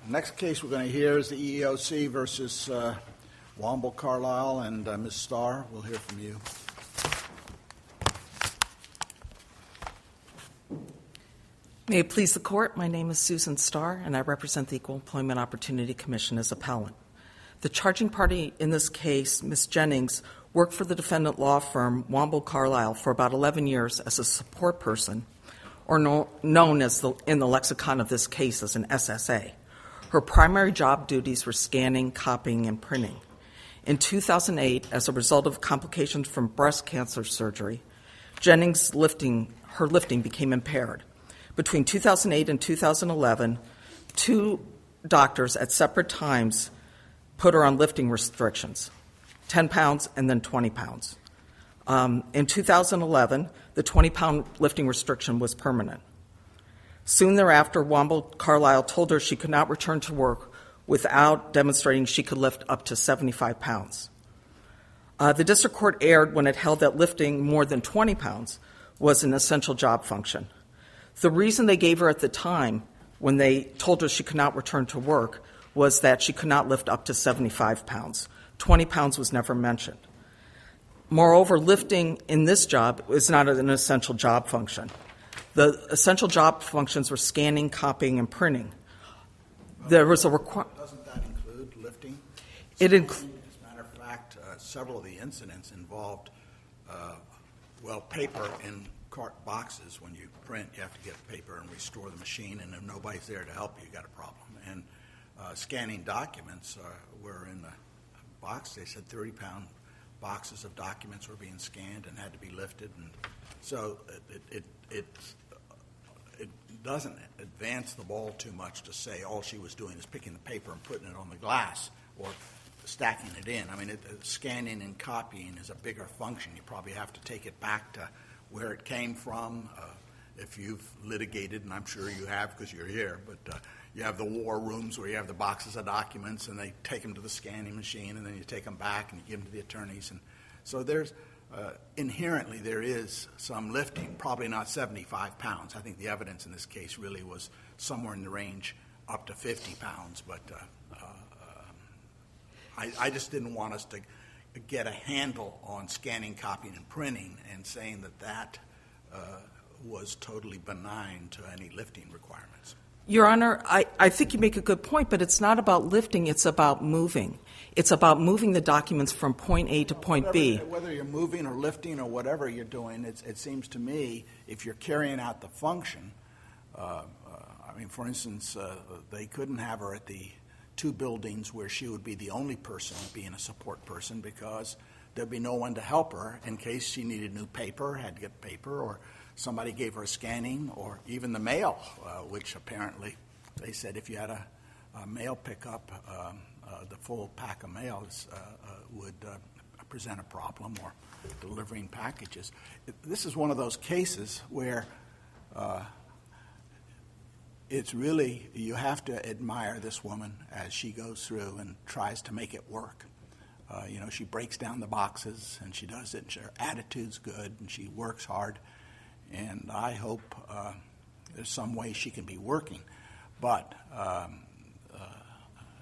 Next case we're going to hear is the EEOC versus Womble, Carlyle, and Ms. Starr. We'll hear from you. May it please the Court, my name is Susan Starr, and I represent the Equal Employment Opportunity Commission as appellant. The charging party in this case, Ms. Jennings, worked for the defendant law firm Womble, Carlyle for about 11 years as a support person, or known as in the lexicon of this case as an SSA. Her primary job duties were scanning, copying, and printing. In 2008, as a result of complications from breast cancer surgery, Jennings' lifting became impaired. Between 2008 and 2011, two doctors at separate times put her on lifting restrictions, 10 pounds and then 20 pounds. In 2011, the 20-pound lifting restriction was permanent. Soon thereafter, Womble Carlyle told her she could not return to work without demonstrating she could lift up to 75 pounds. The district court erred when it held that lifting more than 20 pounds was an essential job function. The reason they gave her at the time when they told her she could not return to work was that she could not lift up to 75 pounds. 20 pounds was never mentioned. Moreover, lifting in this job is not an essential job function. The essential job functions were scanning, copying, and printing. There was a Doesn't that include lifting? It includes. As a matter of fact, several of the incidents involved, paper in cart boxes. When you print, you have to get paper and restore the machine, and if nobody's there to help you, you got a problem. And scanning documents were in the box. They said 30-pound boxes of documents were being scanned and had to be lifted, and so it doesn't advance the ball too much to say all she was doing is picking the paper and putting it on the glass or stacking it in. I mean, scanning and copying is a bigger function. You probably have to take it back to where it came from. If you've litigated, and I'm sure you have because you're here, but you have the war rooms where you have the boxes of documents and they take them to the scanning machine and then you take them back and you give them to the attorneys. And so there's inherently there is some lifting, probably not 75 pounds. I think the evidence in this case really was somewhere in the range up to 50 pounds, but I just didn't want us to get a handle on scanning, copying, and printing and saying that was totally benign to any lifting requirements. Your Honor, I think you make a good point, but it's not about lifting, it's about moving. It's about moving the documents from point A to point B. Whether you're moving or lifting or whatever you're doing, it seems to me, if you're carrying out the function, for instance, they couldn't have her at the two buildings where she would be the only person being a support person because there'd be no one to help her in case she needed new paper, had to get paper, or somebody gave her a scanning, or even the mail, which apparently they said if you had a mail pickup, the full pack of mails would present a problem, or delivering packages. This is one of those cases where it's really, you have to admire this woman as she goes through and tries to make it work. She breaks down the boxes and she does it, and her attitude's good and she works hard. And I hope there's some way she can be working. But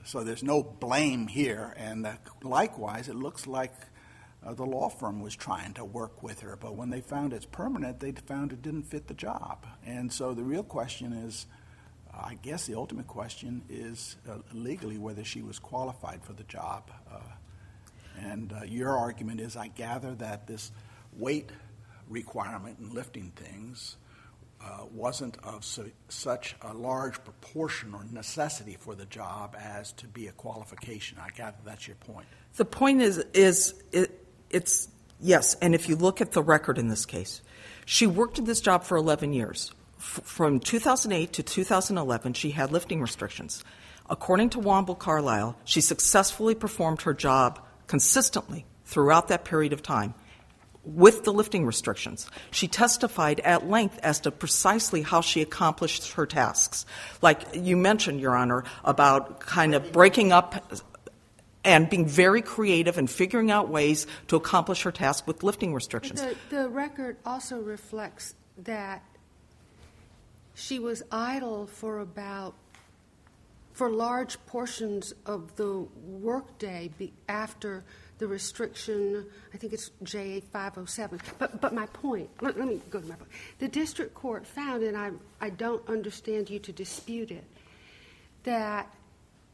so there's no blame here. And likewise, it looks like the law firm was trying to work with her. But when they found it's permanent, they found it didn't fit the job. And so the real question is, I guess the ultimate question is legally whether she was qualified for the job. And your argument is, I gather, that this weight requirement in lifting things wasn't of such a large proportion or necessity for the job as to be a qualification. I gather that's your point. The point is it's yes, and if you look at the record in this case, she worked in this job for 11 years. From 2008 to 2011, she had lifting restrictions. According to Womble Carlyle, she successfully performed her job consistently throughout that period of time with the lifting restrictions. She testified at length as to precisely how she accomplished her tasks. Like you mentioned, Your Honor, about kind of breaking up and being very creative and figuring out ways to accomplish her task with lifting restrictions. The record also reflects that she was idle for about for large portions of the workday after the restriction, I think it's JA 507. But my point, let me go to my point. The district court found, and I don't understand you to dispute it, that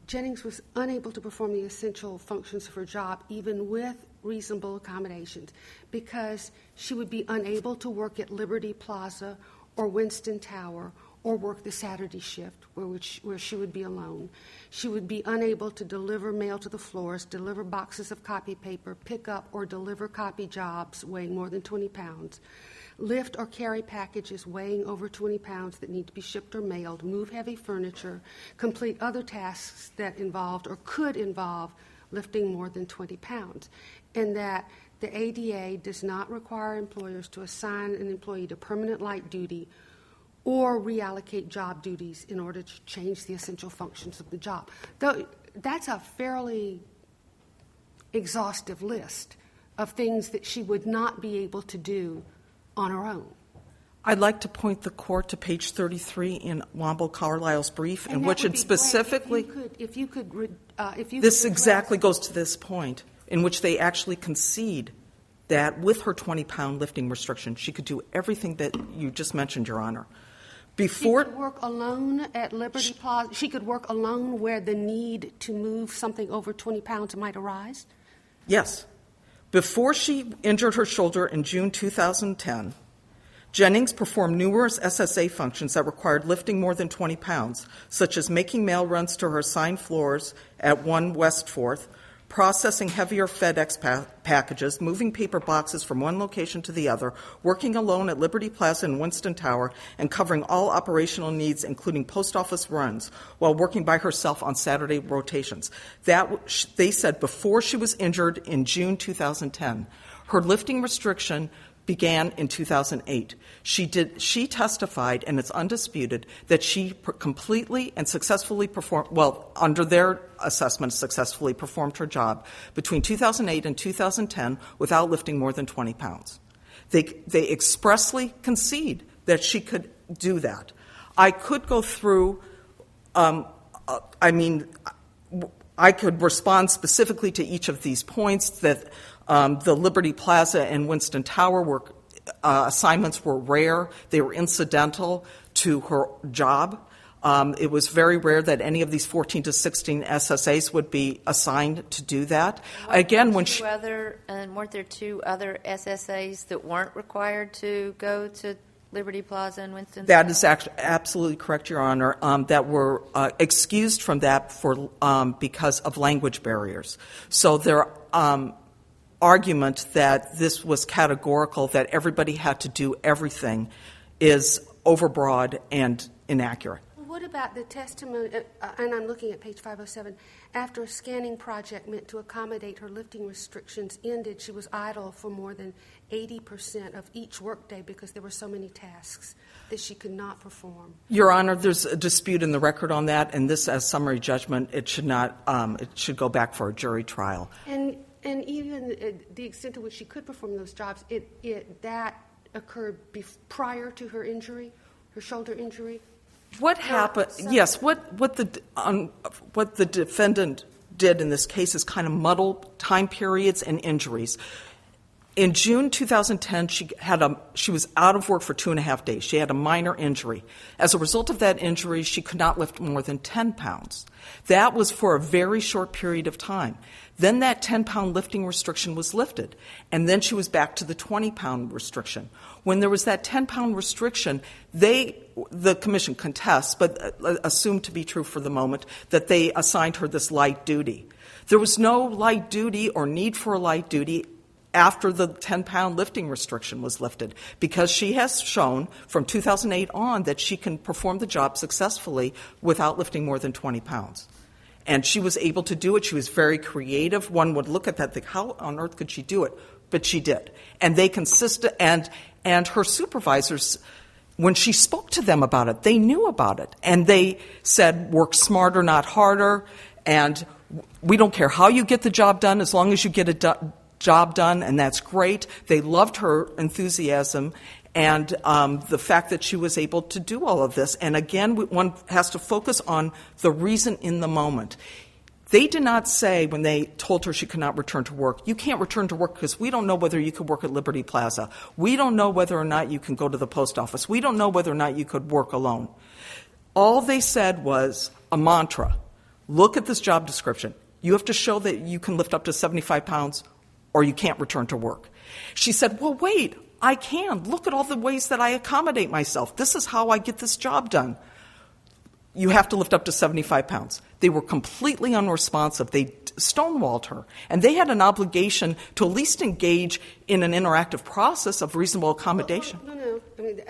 Jennings was unable to perform the essential functions of her job even with reasonable accommodations because she would be unable to work at Liberty Plaza or Winston Tower or work the Saturday shift where she would be alone. She would be unable to deliver mail to the floors, deliver boxes of copy paper, pick up or deliver copy jobs weighing more than 20 pounds, lift or carry packages weighing over 20 pounds that need to be shipped or mailed, move heavy furniture, complete other tasks that involved or could involve lifting more than 20 pounds, and that the ADA does not require employers to assign an employee to permanent light duty or reallocate job duties in order to change the essential functions of the job. Though that's a fairly exhaustive list of things that she would not be able to do on her own. I'd like to point the court to page 33 in Womble Carlyle's brief, in which it specifically. If you could. This exactly goes to this point, in which they actually concede that with her 20-pound lifting restriction, she could do everything that you just mentioned, Your Honor. She could work alone at Liberty Plaza. She could work alone where the need to move something over 20 pounds might arise? Yes. Before she injured her shoulder in June 2010, Jennings performed numerous SSA functions that required lifting more than 20 pounds, such as making mail runs to her assigned floors at 1 West 4th, processing heavier FedEx packages, moving paper boxes from one location to the other, working alone at Liberty Plaza and Winston Tower, and covering all operational needs, including post office runs, while working by herself on Saturday rotations. They said before she was injured in June 2010. Her lifting restriction began in 2008. She testified, and it's undisputed, that she completely and successfully performed, well, under their assessment, successfully performed her job between 2008 and 2010 without lifting more than 20 pounds. They expressly concede that she could do that. I could go through, I could respond specifically to each of these points that the Liberty Plaza and Winston Tower assignments were rare. They were incidental to her job. It was very rare that any of these 14 to 16 SSAs would be assigned to do that. Again, when she... weren't there 2 other SSAs that weren't required to go to Liberty Plaza and Winston? That is absolutely correct, Your Honor, that were excused from that because of language barriers. So their argument that this was categorical, that everybody had to do everything, is overbroad and inaccurate. What about the testimony, and I'm looking at page 507, after a scanning project meant to accommodate her lifting restrictions ended, she was idle for more than 80% of each workday because there were so many tasks that she could not perform? Your Honor, there's a dispute in the record on that, and this, as summary judgment, it should not. It should go back for a jury trial. And even the extent to which she could perform those jobs, that occurred prior to her injury, her shoulder injury? What happened? Yes, what the defendant did in this case is kind of muddle time periods and injuries. In June 2010, she was out of work for 2.5 days. She had a minor injury. As a result of that injury, she could not lift more than 10 pounds. That was for a very short period of time. Then that 10-pound lifting restriction was lifted, and then she was back to the 20-pound restriction. When there was that 10-pound restriction, the commission contests, but assumed to be true for the moment, that they assigned her this light duty. There was no light duty or need for a light duty after the 10-pound lifting restriction was lifted, because she has shown from 2008 on that she can perform the job successfully without lifting more than 20 pounds. And she was able to do it. She was very creative. One would look at that and think, how on earth could she do it? But she did. And they consisted, and her supervisors, when she spoke to them about it, they knew about it. And they said, work smarter, not harder, and we don't care how you get the job done as long as you get a job done, and that's great. They loved her enthusiasm, And the fact that she was able to do all of this. And again, one has to focus on the reason in the moment. They did not say when they told her she could not return to work, you can't return to work because we don't know whether you could work at Liberty Plaza. We don't know whether or not you can go to the post office. We don't know whether or not you could work alone. All they said was a mantra. Look at this job description. You have to show that you can lift up to 75 pounds or you can't return to work. She said, well, wait, I can. Look at all the ways that I accommodate myself. This is how I get this job done. You have to lift up to 75 pounds. They were completely unresponsive. They stonewalled her. And they had an obligation to at least engage in an interactive process of reasonable accommodation. No. I mean,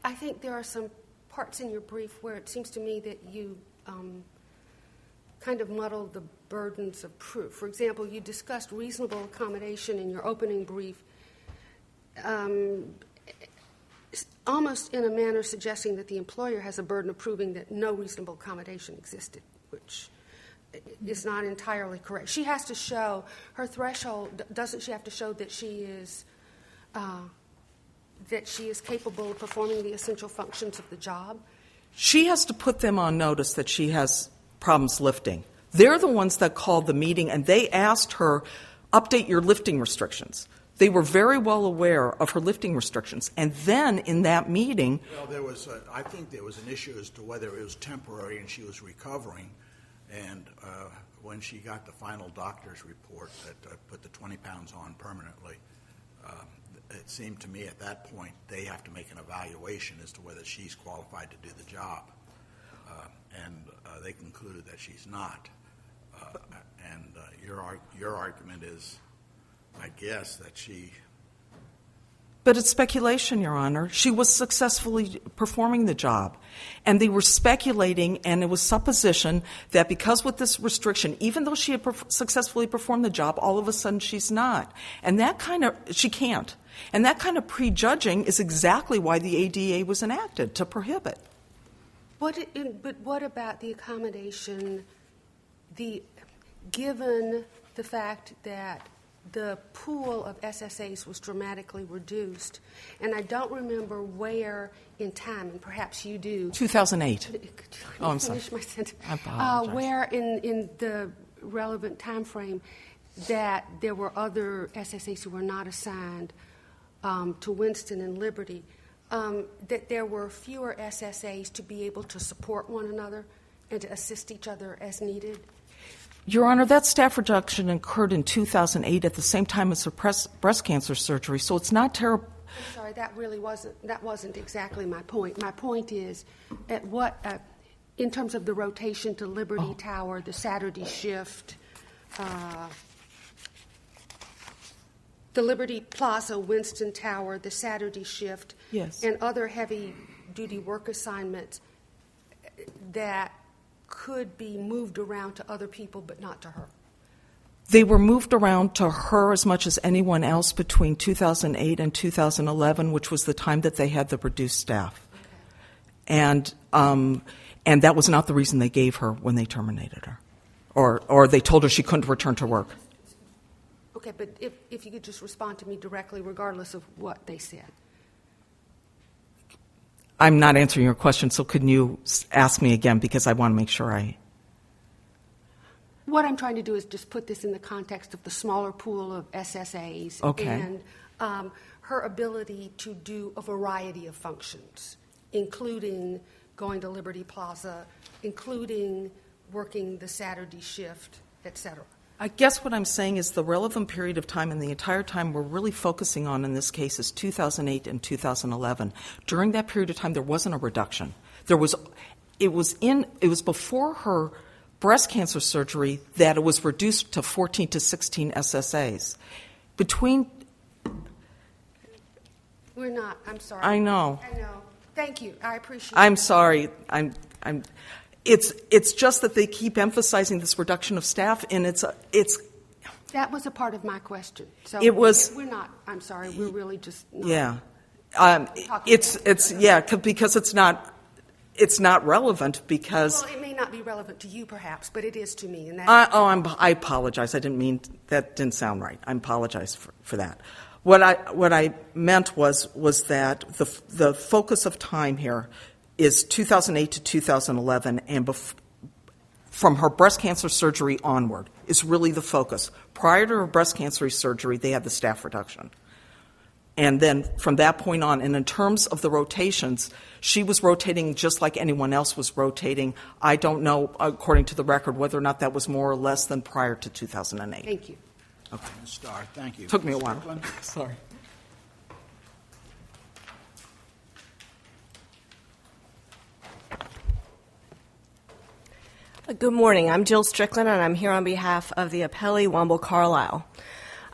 I think there are some parts in your brief where it seems to me that you kind of muddle the burdens of proof. For example, you discussed reasonable accommodation in your opening brief, almost in a manner suggesting that the employer has a burden of proving that no reasonable accommodation existed, which is not entirely correct. She has to show her threshold. Doesn't she have to show that she is capable of performing the essential functions of the job? She has to put them on notice that she has problems lifting. They're the ones that called the meeting, and they asked her, update your lifting restrictions. They were very well aware of her lifting restrictions. And then in that meeting... Well, I think there was an issue as to whether it was temporary and she was recovering. And when she got the final doctor's report that put the 20 pounds on permanently, it seemed to me at that point they have to make an evaluation as to whether she's qualified to do the job. And they concluded that she's not. And your argument is, I guess, that she... But it's speculation, Your Honor. She was successfully performing the job. And they were speculating, and it was supposition that because with this restriction, even though she had successfully performed the job, all of a sudden she's not. And that kind of... She can't. And that kind of prejudging is exactly why the ADA was enacted, to prohibit. But what about the accommodation, given the fact that the pool of SSAs was dramatically reduced, and I don't remember where in time, and perhaps you do. 2008. Oh, I'm sorry. Finish my sentence. I apologize. Where in the relevant time frame that there were other SSAs who were not assigned to Winston and Liberty, that there were fewer SSAs to be able to support one another and to assist each other as needed? Your Honor, that staff reduction occurred in 2008 at the same time as her breast cancer surgery, so it's not terrible. I'm sorry, that wasn't exactly my point. My point is, in terms of the rotation to Liberty Tower, the Saturday shift, the Liberty Plaza, Winston Tower, the Saturday shift, yes, and other heavy-duty work assignments that could be moved around to other people but not to her. They were moved around to her as much as anyone else between 2008 and 2011, which was the time that they had the reduced staff. Okay. And that was not the reason they gave her when they terminated her, or they told her she couldn't return to work. Okay, but if you could just respond to me directly, regardless of what they said. I'm not answering your question, so could you ask me again, because I want to make sure I... What I'm trying to do is just put this in the context of the smaller pool of SSAs, okay, and her ability to do a variety of functions, including going to Liberty Plaza, including working the Saturday shift, et cetera. I guess what I'm saying is the relevant period of time and the entire time we're really focusing on in this case is 2008 and 2011. During that period of time, there wasn't a reduction. It was before her breast cancer surgery that it was reduced to 14 to 16 SSAs. We're not. I'm sorry. I know. Thank you. I appreciate it. I'm sorry. It's just that they keep emphasizing this reduction of staff, and it's. That was a part of my question. So it was. We're not. I'm sorry. We're really just. Not yeah. Because it's not. It's not relevant because. Well, it may not be relevant to you, perhaps, but it is to me. And I apologize. I didn't mean that. Didn't sound right. I apologize for that. What I meant was that the focus of time here is 2008 to 2011, and from her breast cancer surgery onward is really the focus. Prior to her breast cancer surgery, they had the staff reduction. And then from that point on, and in terms of the rotations, she was rotating just like anyone else was rotating. I don't know, according to the record, whether or not that was more or less than prior to 2008. Thank you. Okay, Ms. Starr, thank you. Took me a Ms. while. Strickland? Sorry. Good morning. I'm Jill Strickland, and I'm here on behalf of the appellee, Womble Carlyle.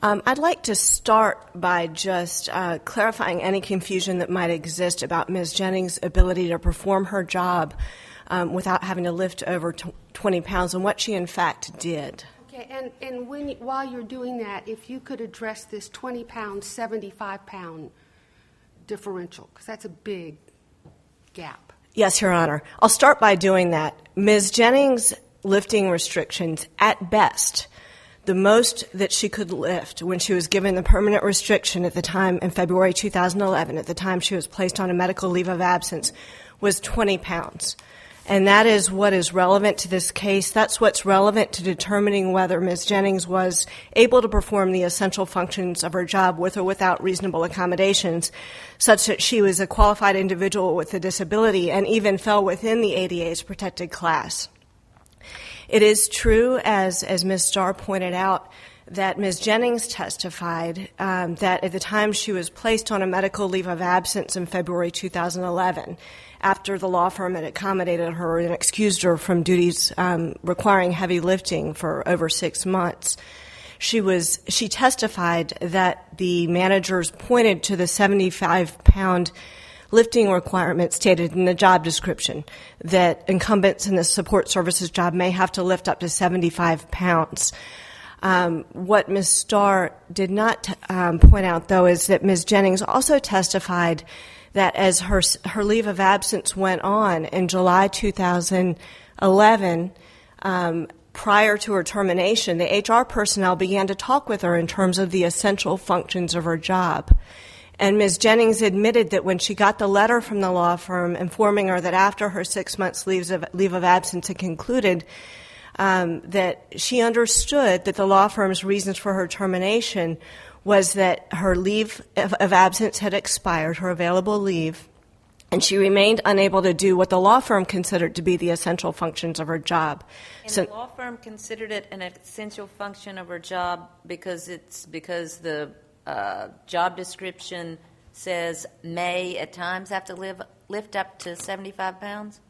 I'd like to start by just clarifying any confusion that might exist about Ms. Jennings' ability to perform her job without having to lift over 20 pounds and what she in fact did. Okay, and while you're doing that, if you could address this 20-pound, 75-pound differential, because that's a big gap. Yes, Your Honor. I'll start by doing that. Ms. Jennings' lifting restrictions, at best, the most that she could lift when she was given the permanent restriction at the time in February 2011, at the time she was placed on a medical leave of absence, was 20 pounds. And that is what is relevant to this case. That's what's relevant to determining whether Ms. Jennings was able to perform the essential functions of her job with or without reasonable accommodations, such that she was a qualified individual with a disability and even fell within the ADA's protected class. It is true, as Ms. Starr pointed out, that Ms. Jennings testified that at the time she was placed on a medical leave of absence in February 2011, after the law firm had accommodated her and excused her from duties requiring heavy lifting for over 6 months, she testified that the managers pointed to the 75-pound lifting requirement stated in the job description, that incumbents in the support services job may have to lift up to 75 pounds. What Ms. Starr did not point out, though, is that Ms. Jennings also testified that as her leave of absence went on in July 2011, prior to her termination, the HR personnel began to talk with her in terms of the essential functions of her job. And Ms. Jennings admitted that when she got the letter from the law firm informing her that after her 6 months leave of absence had concluded, that she understood that the law firm's reasons for her termination was that her leave of absence had expired, her available leave, and she remained unable to do what the law firm considered to be the essential functions of her job. And the law firm considered it an essential function of her job because the job description says may at times have to lift up to 75 pounds?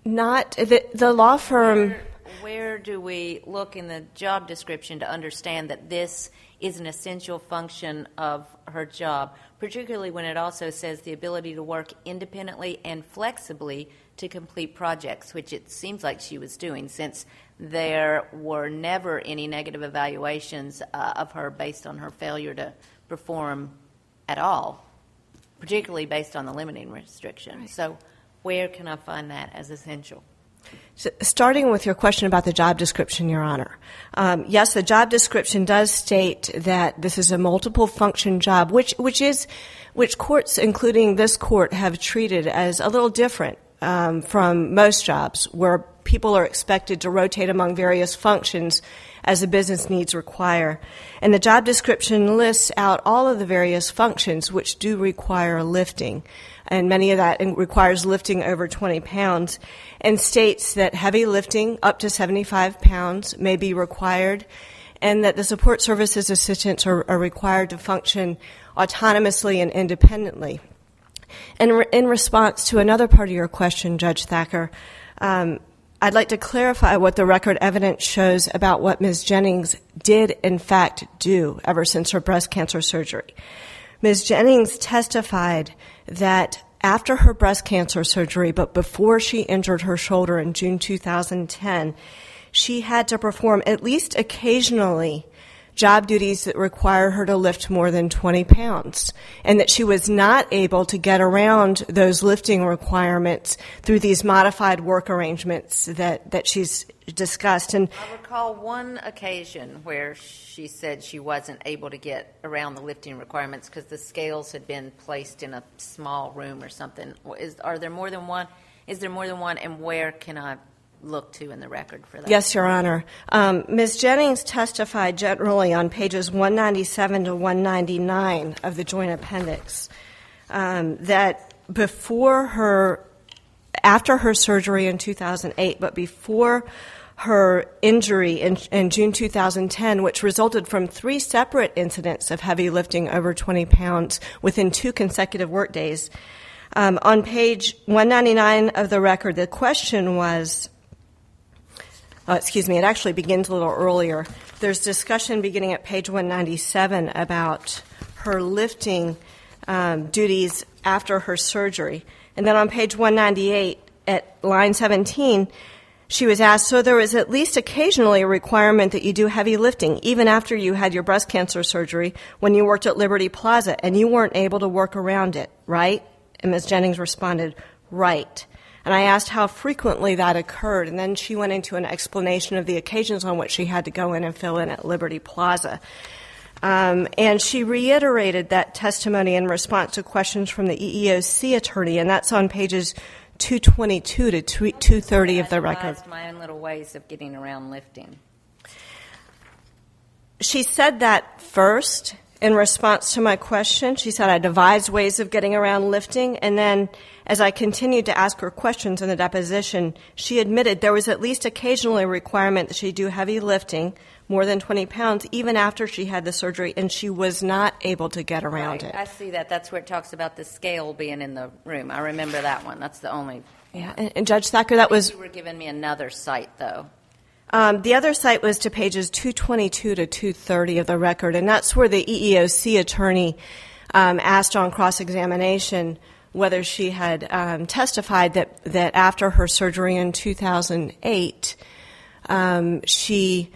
Not the law firm. Where do we look in the job description to understand that this is an essential function of her job, particularly when it also says the ability to work independently and flexibly to complete projects, which it seems like she was doing, since there were never any negative evaluations of her based on her failure to perform at all, particularly based on the limiting restriction. Right. So where can I find that as essential? So starting with your question about the job description, Your Honor. Yes, the job description does state that this is a multiple function job, which courts, including this court, have treated as a little different from most jobs, where people are expected to rotate among various functions as the business needs require. And the job description lists out all of the various functions which do require lifting, and many of that requires lifting over 20 pounds, and states that heavy lifting up to 75 pounds may be required, and that the support services assistants are required to function autonomously and independently. And in response to another part of your question, Judge Thacker, I'd like to clarify what the record evidence shows about what Ms. Jennings did in fact do ever since her breast cancer surgery. Ms. Jennings testified that after her breast cancer surgery, but before she injured her shoulder in June 2010, she had to perform at least occasionally job duties that require her to lift more than 20 pounds, and that she was not able to get around those lifting requirements through these modified work arrangements that she's discussed. And I recall one occasion where she said she wasn't able to get around the lifting requirements because the scales had been placed in a small room or something. Are there more than one? Is there more than one, and where can I look to in the record for that? Yes, Your Honor. Ms. Jennings testified generally on pages 197 to 199 of the Joint Appendix that after her surgery in 2008, but before her injury in June 2010, which resulted from 3 separate incidents of heavy lifting over 20 pounds within 2 consecutive work days. On page 199 of the record, the question was, it actually begins a little earlier. There's discussion beginning at page 197 about her lifting duties after her surgery. And then on page 198, at line 17, she was asked, so there was at least occasionally a requirement that you do heavy lifting, even after you had your breast cancer surgery when you worked at Liberty Plaza, and you weren't able to work around it, right? And Ms. Jennings responded, right. And I asked how frequently that occurred, and then she went into an explanation of the occasions on which she had to go in and fill in at Liberty Plaza. And she reiterated that testimony in response to questions from the EEOC attorney, and that's on pages 222 to 230 of the record. My own little ways of getting around lifting. She said that first in response to my question. She said I devised ways of getting around lifting, and then as I continued to ask her questions in the deposition, she admitted there was at least occasionally a requirement that she do heavy lifting, more than 20 pounds, even after she had the surgery, and she was not able to get around it. I see that. That's where it talks about the scale being in the room. I remember that one. That's the only. Yeah, and Judge Thacker, that was. You were giving me another site, though. The other site was to pages 222 to 230 of the record, and that's where the EEOC attorney asked on cross-examination whether she had testified that after her surgery in 2008, she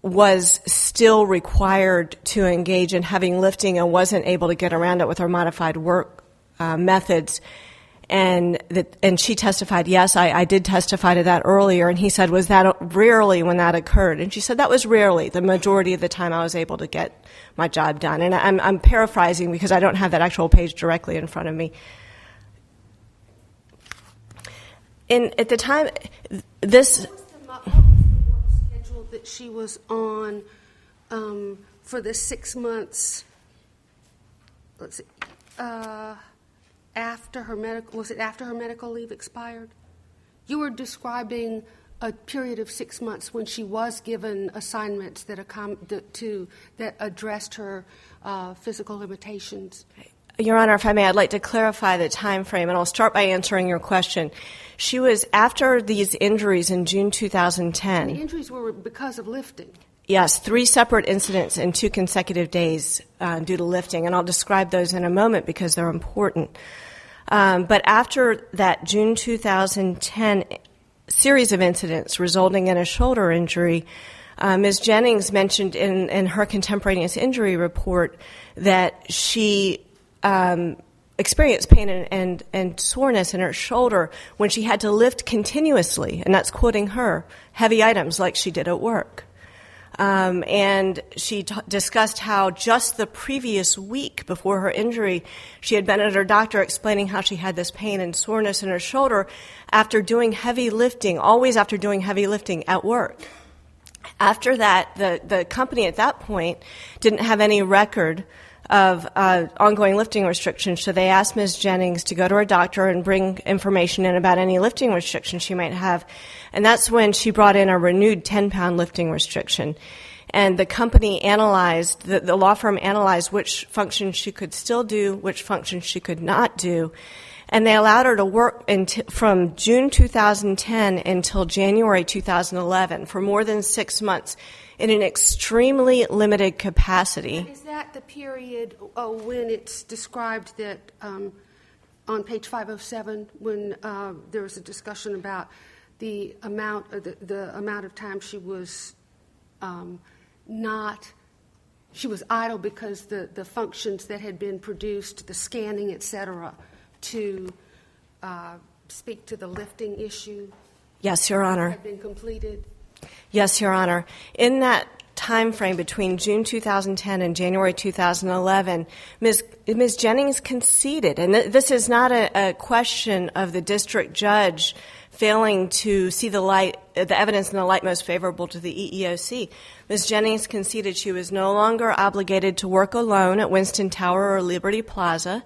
was still required to engage in heavy lifting and wasn't able to get around it with her modified work methods. And she testified, yes, I did testify to that earlier. And he said, was that rarely when that occurred? And she said, that was rarely. The majority of the time I was able to get my job done. And I'm paraphrasing because I don't have that actual page directly in front of me. At the time, this... What was the work schedule that she was on for the 6 months, let's see, after her medical, was it after her medical leave expired? You were describing a period of 6 months when she was given assignments that addressed her physical limitations. Your Honor, if I may, I'd like to clarify the time frame, and I'll start by answering your question. She was, after these injuries in June 2010... And the injuries were because of lifting. Yes, 3 separate incidents in 2 consecutive days due to lifting, and I'll describe those in a moment because they're important. But after that June 2010 series of incidents resulting in a shoulder injury, Ms. Jennings mentioned in her contemporaneous injury report that she experienced pain and soreness in her shoulder when she had to lift continuously, and that's quoting her, heavy items like she did at work. And she discussed how just the previous week before her injury, she had been at her doctor explaining how she had this pain and soreness in her shoulder after doing heavy lifting, always after doing heavy lifting at work. After that, the company at that point didn't have any record of ongoing lifting restrictions, so they asked Ms. Jennings to go to her doctor and bring information in about any lifting restrictions she might have. And that's when she brought in a renewed 10-pound lifting restriction. And the company analyzed, the law firm analyzed which functions she could still do, which functions she could not do. And they allowed her to work from June 2010 until January 2011 for more than 6 months in an extremely limited capacity. And is that the period when it's described that on page 507 when there was a discussion about the amount of time she was she was idle because the functions that had been produced, the scanning, et cetera, to speak to the lifting issue? Yes, Your Honor. had been completed? Yes, Your Honor. In that time frame between June 2010 and January 2011, Ms. Jennings conceded, and this is not a question of the district judge failing to see the evidence in the light most favorable to the EEOC. Ms. Jennings conceded she was no longer obligated to work alone at Winston Tower or Liberty Plaza.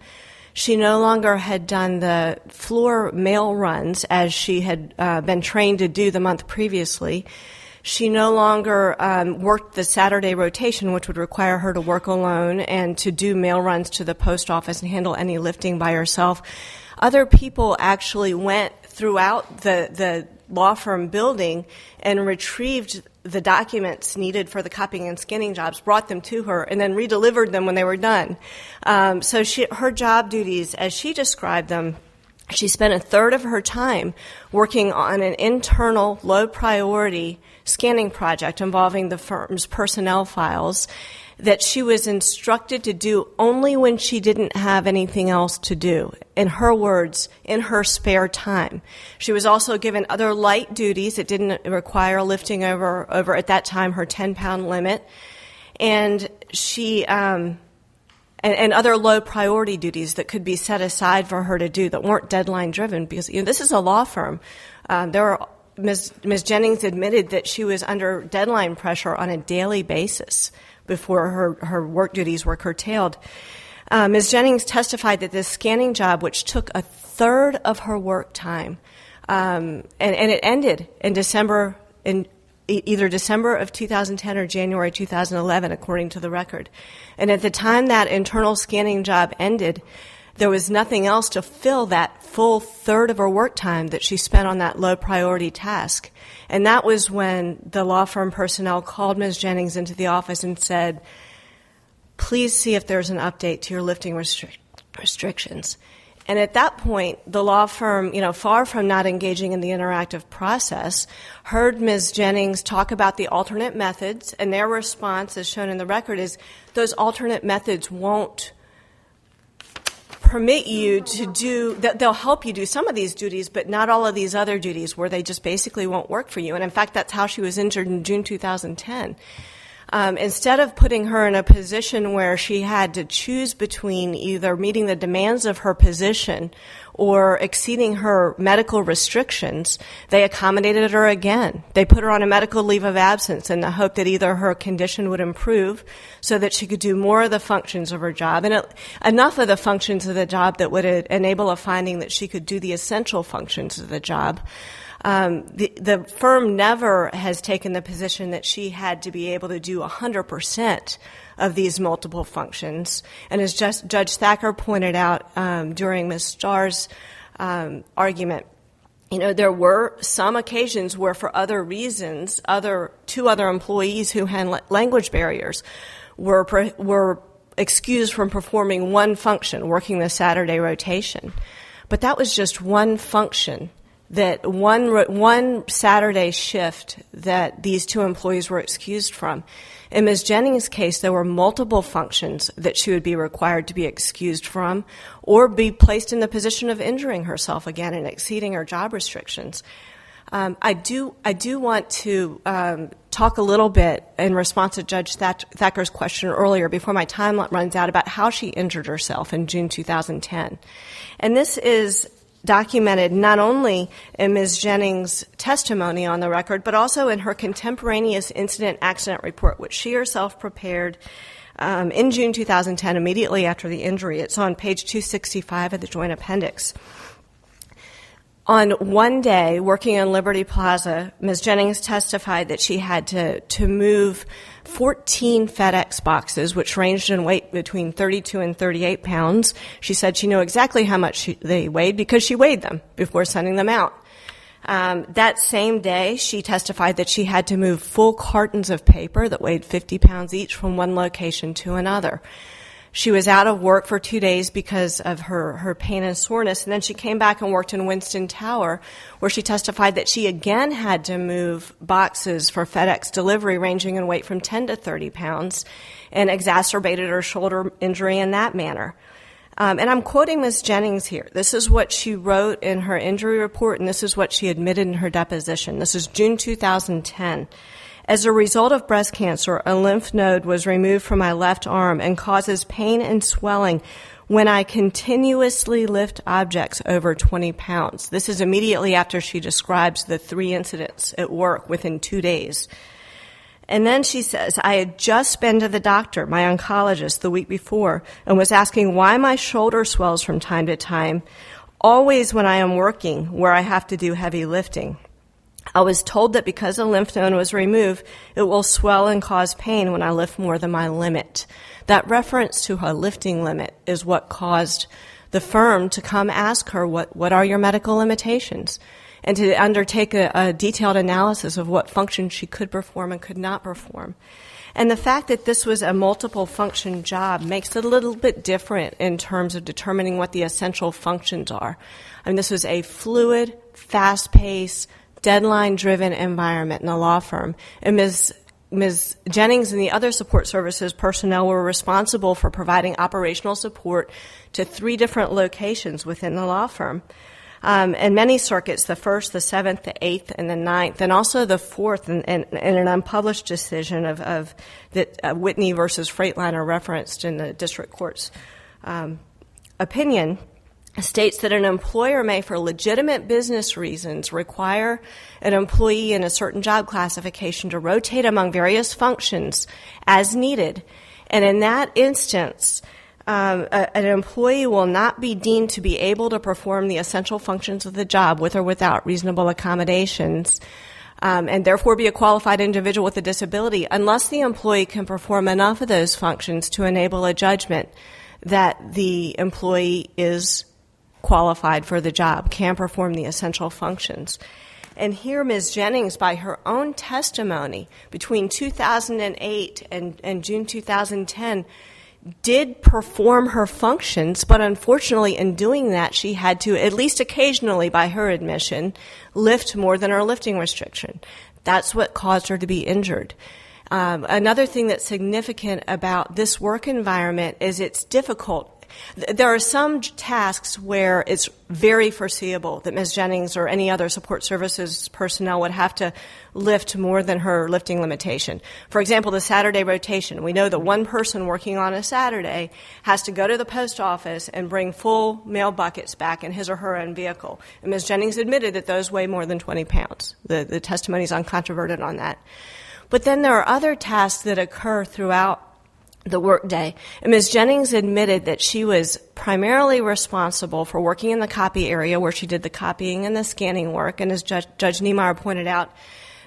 She no longer had done the floor mail runs as she had been trained to do the month previously. She no longer worked the Saturday rotation, which would require her to work alone and to do mail runs to the post office and handle any lifting by herself. Other people actually went throughout the law firm building and retrieved the documents needed for the copying and scanning jobs, brought them to her, and then redelivered them when they were done. So her job duties, as she described them, she spent a third of her time working on an internal, low-priority scanning project involving the firm's personnel files that she was instructed to do only when she didn't have anything else to do. In her words, in her spare time. She was also given other light duties that didn't require lifting over at that time her 10-pound limit, and she and other low priority duties that could be set aside for her to do that weren't deadline driven, because this is a law firm. Ms. Jennings admitted that she was under deadline pressure on a daily basis before her work duties were curtailed. Ms. Jennings testified that this scanning job, which took a third of her work time, and it ended in either December of 2010 or January 2011, according to the record. And at the time that internal scanning job ended, there was nothing else to fill that full third of her work time that she spent on that low priority task. And that was when the law firm personnel called Ms. Jennings into the office and said, please see if there's an update to your lifting restrictions. And at that point, the law firm, far from not engaging in the interactive process, heard Ms. Jennings talk about the alternate methods, and their response, as shown in the record, is those alternate methods won't permit you to do, they'll help you do some of these duties, but not all of these other duties where they just basically won't work for you. And in fact, that's how she was injured in June 2010. Instead of putting her in a position where she had to choose between either meeting the demands of her position or exceeding her medical restrictions, they accommodated her again. They put her on a medical leave of absence in the hope that either her condition would improve so that she could do more of the functions of her job, and enough of the functions of the job that would enable a finding that she could do the essential functions of the job. The firm never has taken the position that she had to be able to do 100% of these multiple functions. And as Judge Thacker pointed out during Ms. Starr's argument, there were some occasions where, for other reasons, two other employees who had language barriers were excused from performing one function, working the Saturday rotation. But that was just one function, that one Saturday shift that these two employees were excused from. In Ms. Jennings' case, there were multiple functions that she would be required to be excused from or be placed in the position of injuring herself again and exceeding her job restrictions. I do want to talk a little bit in response to Judge Thacker's question earlier before my time runs out about how she injured herself in June 2010. And this is documented not only in Ms. Jennings' testimony on the record, but also in her contemporaneous incident accident report, which she herself prepared in June 2010, immediately after the injury. It's on page 265 of the Joint Appendix. On one day, working in Liberty Plaza, Ms. Jennings testified that she had to move 14 FedEx boxes, which ranged in weight between 32 and 38 pounds. She said she knew exactly how much they weighed because she weighed them before sending them out. That same day, she testified that she had to move full cartons of paper that weighed 50 pounds each from one location to another. She was out of work for 2 days because of her pain and soreness, and then she came back and worked in Winston Tower, where she testified that she again had to move boxes for FedEx delivery ranging in weight from 10 to 30 pounds and exacerbated her shoulder injury in that manner. And I'm quoting Ms. Jennings here. This is what she wrote in her injury report, and this is what she admitted in her deposition. This is June 2010. As a result of breast cancer, a lymph node was removed from my left arm and causes pain and swelling when I continuously lift objects over 20 pounds. This is immediately after she describes the 3 incidents at work within 2 days. And then she says, I had just been to the doctor, my oncologist, the week before, and was asking why my shoulder swells from time to time, always when I am working, where I have to do heavy lifting. I was told that because a lymph node was removed, it will swell and cause pain when I lift more than my limit. That reference to her lifting limit is what caused the firm to come ask her, what are your medical limitations? And to undertake a detailed analysis of what functions she could perform and could not perform. And the fact that this was a multiple function job makes it a little bit different in terms of determining what the essential functions are. I mean, this was a fluid, fast-paced, deadline-driven environment in a law firm. And Ms. Jennings and the other support services personnel were responsible for providing operational support to 3 different locations within the law firm. And many circuits, the 1st, the 7th, the 8th, and the 9th, and also the 4th, in an unpublished decision of that Whitney versus Freightliner referenced in the district court's opinion, states that an employer may, for legitimate business reasons, require an employee in a certain job classification to rotate among various functions as needed. And in that instance, an employee will not be deemed to be able to perform the essential functions of the job with or without reasonable accommodations, and therefore be a qualified individual with a disability unless the employee can perform enough of those functions to enable a judgment that the employee is qualified for the job, can perform the essential functions. And here Ms. Jennings, by her own testimony, between 2008 and June 2010, did perform her functions, but unfortunately in doing that, she had to, at least occasionally by her admission, lift more than her lifting restriction. That's what caused her to be injured. Another thing that's significant about this work environment is it's difficult. There are some tasks where it's very foreseeable that Ms. Jennings or any other support services personnel would have to lift more than her lifting limitation. For example, the Saturday rotation. We know that one person working on a Saturday has to go to the post office and bring full mail buckets back in his or her own vehicle. And Ms. Jennings admitted that those weigh more than 20 pounds. The testimony is uncontroverted on that. But then there are other tasks that occur throughout the workday. And Ms. Jennings admitted that she was primarily responsible for working in the copy area where she did the copying and the scanning work. And as Judge Niemeyer pointed out,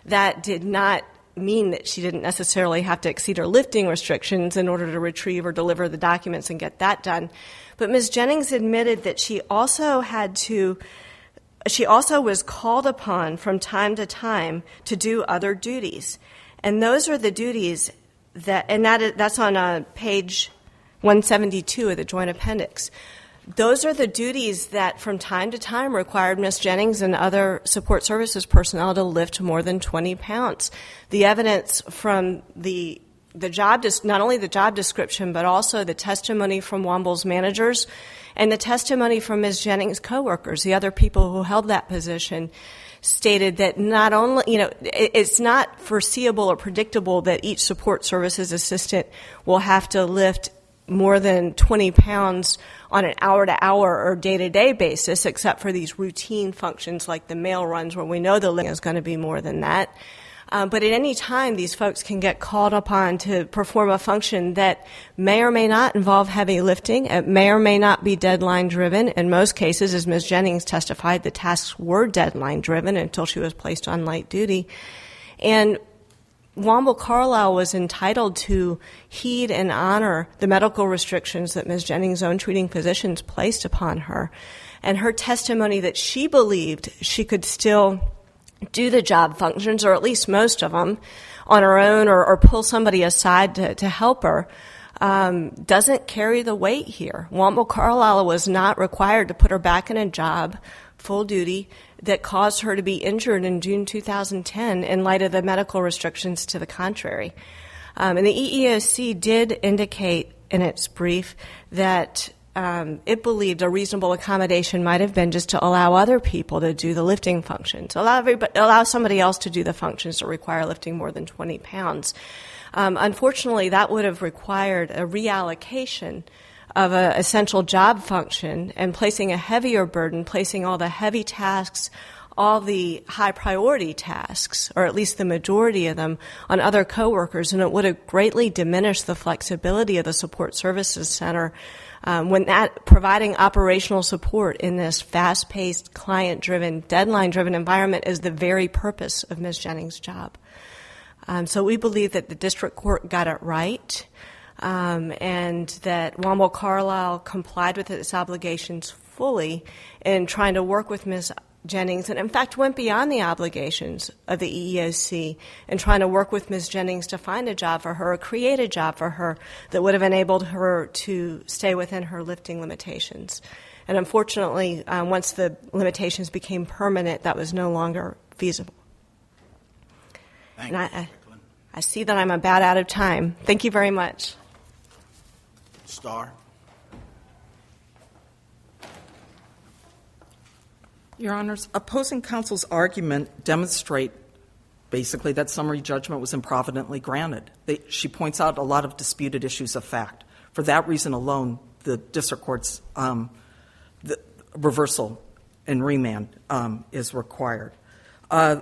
that did not mean that she didn't necessarily have to exceed her lifting restrictions in order to retrieve or deliver the documents and get that done. But Ms. Jennings admitted that she also was called upon from time to time to do other duties. And those are the duties that's on page 172 of the Joint Appendix. Those are the duties that from time to time required Ms. Jennings and other support services personnel to lift more than 20 pounds. The evidence from the job, not only the job description, but also the testimony from Womble's managers and the testimony from Ms. Jennings' coworkers, the other people who held that position, stated that not only, it's not foreseeable or predictable that each support services assistant will have to lift more than 20 pounds on an hour-to-hour or day-to-day basis, except for these routine functions like the mail runs where we know the lifting is going to be more than that. But at any time, these folks can get called upon to perform a function that may or may not involve heavy lifting. It may or may not be deadline-driven. In most cases, as Ms. Jennings testified, the tasks were deadline-driven until she was placed on light duty. And Womble Carlyle was entitled to heed and honor the medical restrictions that Ms. Jennings' own treating physicians placed upon her. And her testimony that she believed she could still do the job functions, or at least most of them, on her own or pull somebody aside to help her, doesn't carry the weight here. Womble Carlyle was not required to put her back in a job, full duty, that caused her to be injured in June 2010 in light of the medical restrictions to the contrary. And the EEOC did indicate in its brief that it believed a reasonable accommodation might have been just to allow other people to do the lifting functions, allow somebody else to do the functions that require lifting more than 20 pounds. Unfortunately, that would have required a reallocation of an essential job function and placing a heavier burden, placing all the heavy tasks, all the high priority tasks, or at least the majority of them, on other coworkers, and it would have greatly diminished the flexibility of the support services center when that providing operational support in this fast-paced, client-driven, deadline-driven environment is the very purpose of Ms. Jennings' job. So we believe that the district court got it right, and that Womble Carlyle complied with its obligations fully in trying to work with Ms. Jennings, and in fact went beyond the obligations of the EEOC in trying to work with Ms. Jennings to find a job for her, or create a job for her that would have enabled her to stay within her lifting limitations. And unfortunately, once the limitations became permanent, that was no longer feasible. Thank and you, I see that I'm about out of time. Thank you very much. Starr. Your Honors, opposing counsel's argument demonstrate basically that summary judgment was improvidently granted. She points out a lot of disputed issues of fact. For that reason alone, the district court's the reversal and remand is required. All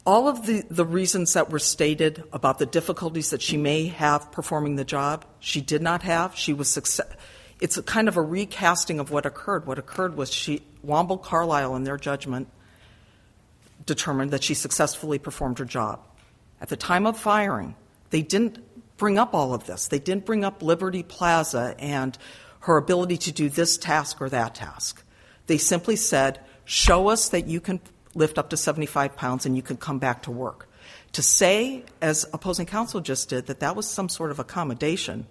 of the reasons that were stated about the difficulties that she may have performing the job, she did not have. She was It's a kind of a recasting of what occurred. What occurred was Womble Carlyle, in their judgment, determined that she successfully performed her job. At the time of firing, they didn't bring up all of this. They didn't bring up Liberty Plaza and her ability to do this task or that task. They simply said, show us that you can lift up to 75 pounds and you can come back to work. To say, as opposing counsel just did, that that was some sort of accommodation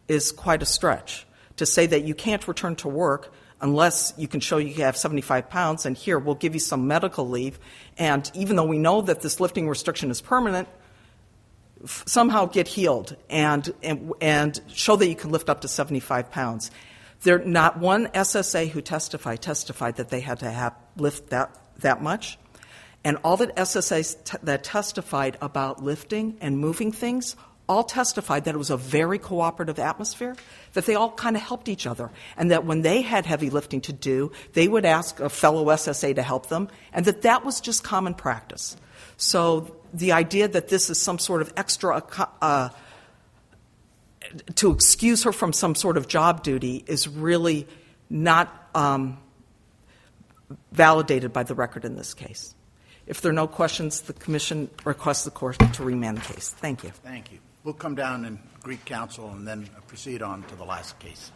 is quite a stretch. To say that you can't return to work unless you can show you have 75 pounds, and here, we'll give you some medical leave, and even though we know that this lifting restriction is permanent, somehow get healed and show that you can lift up to 75 pounds. Not one SSA who testified that they had to lift that much. And all the SSAs that testified about lifting and moving things all testified that it was a very cooperative atmosphere, that they all kind of helped each other, and that when they had heavy lifting to do, they would ask a fellow SSA to help them, and that was just common practice. So the idea that this is some sort of extra to excuse her from some sort of job duty is really not validated by the record in this case. If there are no questions, the Commission requests the Court to remand the case. Thank you. Thank you. We'll come down and greet counsel and then proceed on to the last case.